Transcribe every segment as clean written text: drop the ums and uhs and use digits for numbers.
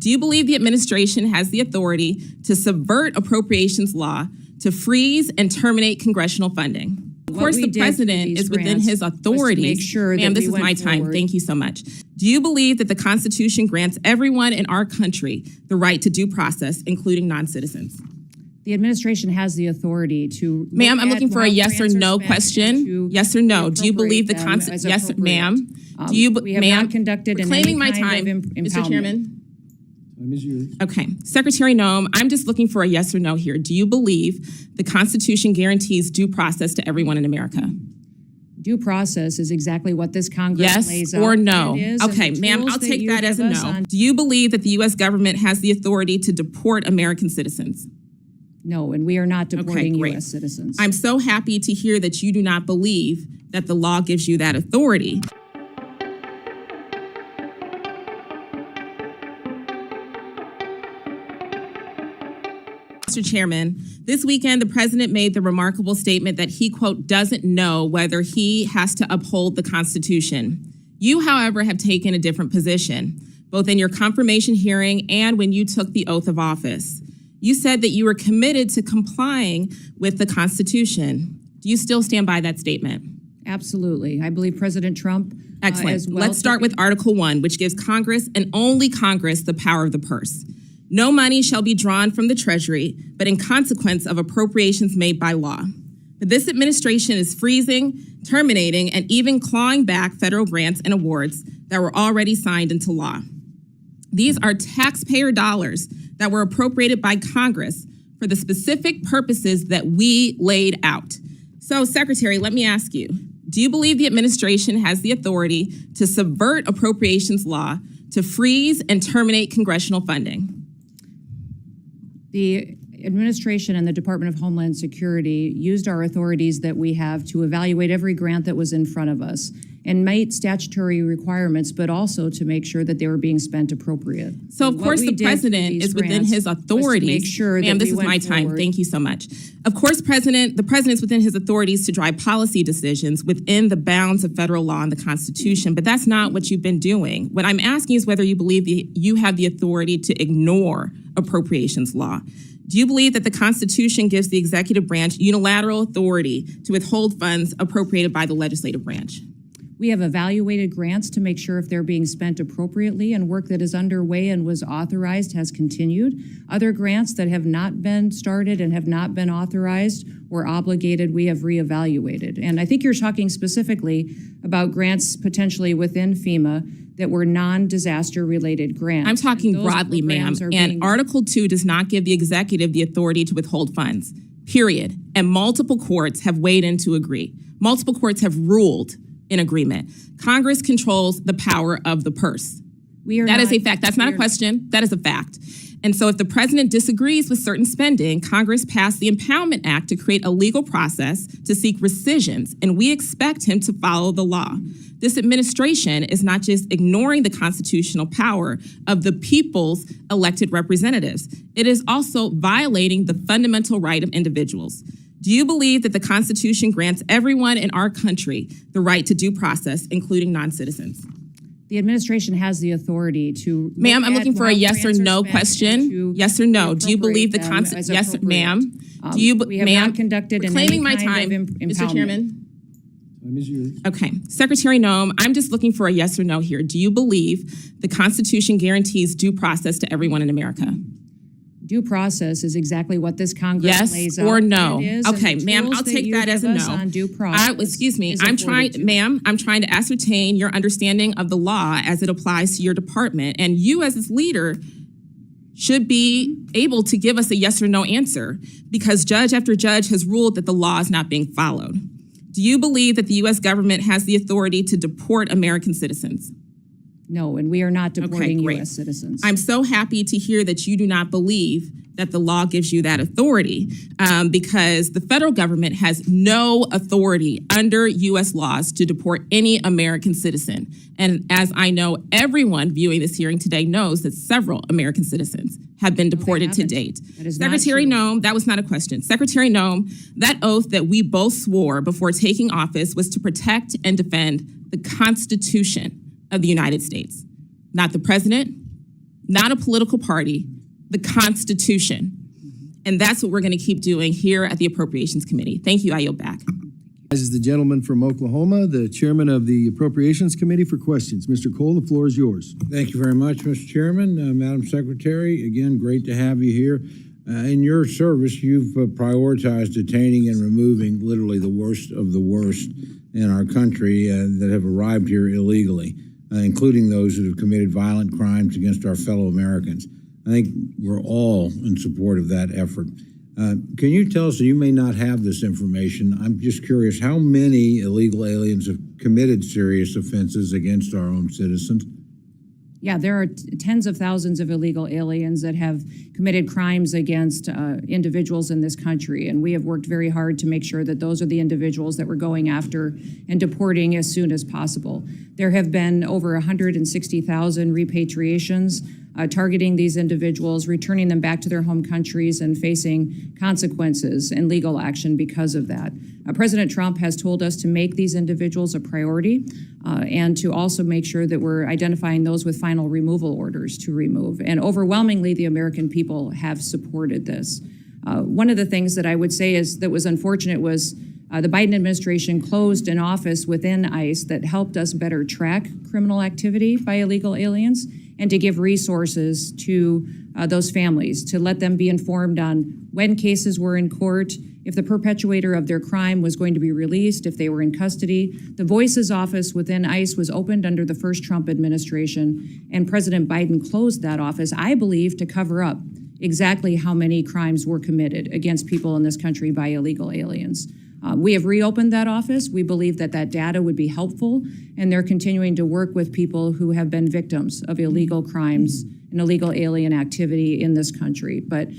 Do you believe the administration has the authority to subvert appropriations law to freeze and terminate congressional funding? Of course, the president is within his authority. Ma'am, this is my time. Thank you so much. Do you believe that the Constitution grants everyone in our country the right to due process, including non-citizens? The administration has the authority to. Ma'am, I'm looking for a yes or no question. Yes or no. Do you believe the Constitution? Yes, ma'am. Do you, we have not conducted in claiming any my time, Mr. Chairman? Time is yours. Okay. Secretary Noem, I'm just looking for a yes or no here. Do you believe the Constitution guarantees due process to everyone in America? Due process is exactly what this Congress lays out. Yes or no? Okay, and ma'am, I'll take that as a no. Do you believe that the U.S. government has the authority to deport American citizens? No, and we are not deporting U.S. citizens. I'm so happy to hear that you do not believe that the law gives you that authority. Mr. Chairman, this weekend, the president made the remarkable statement that he, quote, doesn't know whether he has to uphold the Constitution. You, however, have taken a different position, both in your confirmation hearing and when you took the oath of office. You said that you were committed to complying with the Constitution. Do you still stand by that statement? Absolutely. I believe President Trump Excellent. As well. Let's start with Article 1, which gives Congress and only Congress the power of the purse. No money shall be drawn from the Treasury, but in consequence of appropriations made by law. But this administration is freezing, terminating, and even clawing back federal grants and awards that were already signed into law. These are taxpayer dollars that were appropriated by Congress for the specific purposes that we laid out. So, Secretary, let me ask you, do you believe the administration has the authority to subvert appropriations law to freeze and terminate congressional funding? The administration and the Department of Homeland Security used our authorities that we have to evaluate every grant that was in front of us and meet statutory requirements, but also to make sure that they were being spent appropriate. So, of course, the president is within his authorities. Make sure Ma'am, that this is my time. Thank you so much. Of course, the president's within his authorities to drive policy decisions within the bounds of federal law and the Constitution, but that's not what you've been doing. What I'm asking is whether you believe you have the authority to ignore appropriations law. Do you believe that the Constitution gives the executive branch unilateral authority to withhold funds appropriated by the legislative branch? We have evaluated grants to make sure if they're being spent appropriately, and work that is underway and was authorized has continued. Other grants that have not been started and have not been authorized or obligated, we have reevaluated. And I think you're talking specifically about grants potentially within FEMA that were non-disaster related grants. I'm talking broadly, ma'am, and Article 2 does not give the executive the authority to withhold funds, period. And multiple courts have weighed in to agree. Multiple courts have ruled in agreement. Congress controls the power of the purse. That is a fact. That's not a question. That is a fact. And so if the president disagrees with certain spending, Congress passed the Impoundment Act to create a legal process to seek rescissions, and we expect him to follow the law. This administration is not just ignoring the constitutional power of the people's elected representatives. It is also violating the fundamental right of individuals. Do you believe that the Constitution grants everyone in our country the right to due process, including non-citizens? The administration has the authority to. Ma'am, I'm looking for a yes or no question. Yes or no. Do you believe the Constitution? Yes, ma'am. Do you, we have not conducted in claiming my any time, kind of Mr. Chairman? Time is yours. Okay. Secretary Noem, I'm just looking for a yes or no here. Do you believe the Constitution guarantees due process to everyone in America? Due process is exactly what this Congress lays out. Yes or no? Okay, ma'am, I'll take that as a no. On due process excuse me, I'm trying to ascertain your understanding of the law as it applies to your department, and you as its leader should be able to give us a yes or no answer, because judge after judge has ruled that the law is not being followed. Do you believe that the U.S. government has the authority to deport American citizens? No, and we are not deporting U.S. citizens. I'm so happy to hear that you do not believe that the law gives you that authority, because the federal government has no authority under U.S. laws to deport any American citizen. And as I know, everyone viewing this hearing today knows that several American citizens have been deported to date. Secretary Noem, that was not a question. Secretary Noem, that oath that we both swore before taking office was to protect and defend the Constitution of the United States, not the president, not a political party, the Constitution. And that's what we're going to keep doing here at the Appropriations Committee. Thank you. I yield back. This is the gentleman from Oklahoma, the chairman of the Appropriations Committee, for questions. Mr. Cole, the floor is yours. Thank you very much, Mr. Chairman. Madam Secretary, again, great to have you here. In your service, you've prioritized detaining and removing literally the worst of the worst in our country that have arrived here illegally, including those that have committed violent crimes against our fellow Americans. I think we're all in support of that effort. Can you tell us, you may not have this information, I'm just curious, how many illegal aliens have committed serious offenses against our own citizens? Yeah, there are tens of thousands of illegal aliens that have committed crimes against individuals in this country, and we have worked very hard to make sure that those are the individuals that we're going after and deporting as soon as possible. There have been over 160,000 repatriations targeting these individuals, returning them back to their home countries and facing consequences and legal action because of that. President Trump has told us to make these individuals a priority and to also make sure that we're identifying those with final removal orders to remove. And overwhelmingly, the American people have supported this. One of the things that I would say is that was unfortunate was the Biden administration closed an office within ICE that helped us better track criminal activity by illegal aliens and to give resources to those families, to let them be informed on when cases were in court, if the perpetuator of their crime was going to be released, if they were in custody. The Voices office within ICE was opened under the first Trump administration, and President Biden closed that office, I believe, to cover up exactly how many crimes were committed against people in this country by illegal aliens. We have reopened that office. We believe that that data would be helpful, and they're continuing to work with people who have been victims of illegal crimes and illegal alien activity in this country. But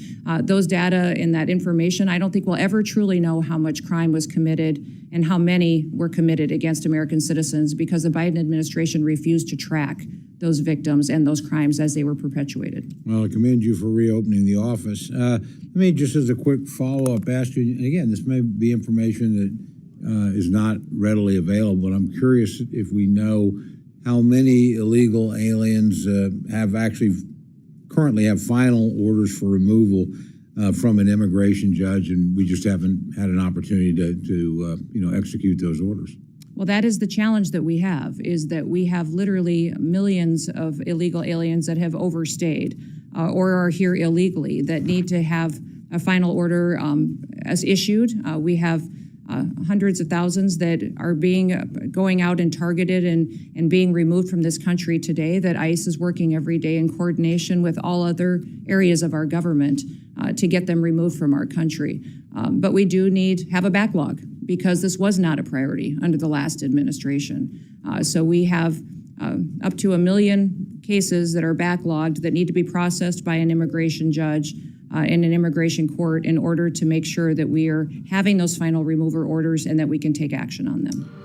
those data and that information, I don't think we'll ever truly know how much crime was committed and how many were committed against American citizens because the Biden administration refused to track those victims and those crimes as they were perpetuated. Well, I commend you for reopening the office. Let me just as a quick follow-up ask you, and again, this may be information that is not readily available, but I'm curious if we know how many illegal aliens have actually currently have final orders for removal from an immigration judge, and we just haven't had an opportunity to execute those orders. Well, that is the challenge that we have, is that we have literally millions of illegal aliens that have overstayed or are here illegally that need to have a final order as issued. We have hundreds of thousands that are going out and targeted and being removed from this country today that ICE is working every day in coordination with all other areas of our government to get them removed from our country. But we do have a backlog because this was not a priority under the last administration. So we have up to 1 million cases that are backlogged that need to be processed by an immigration judge in an immigration court in order to make sure that we are having those final removal orders and that we can take action on them.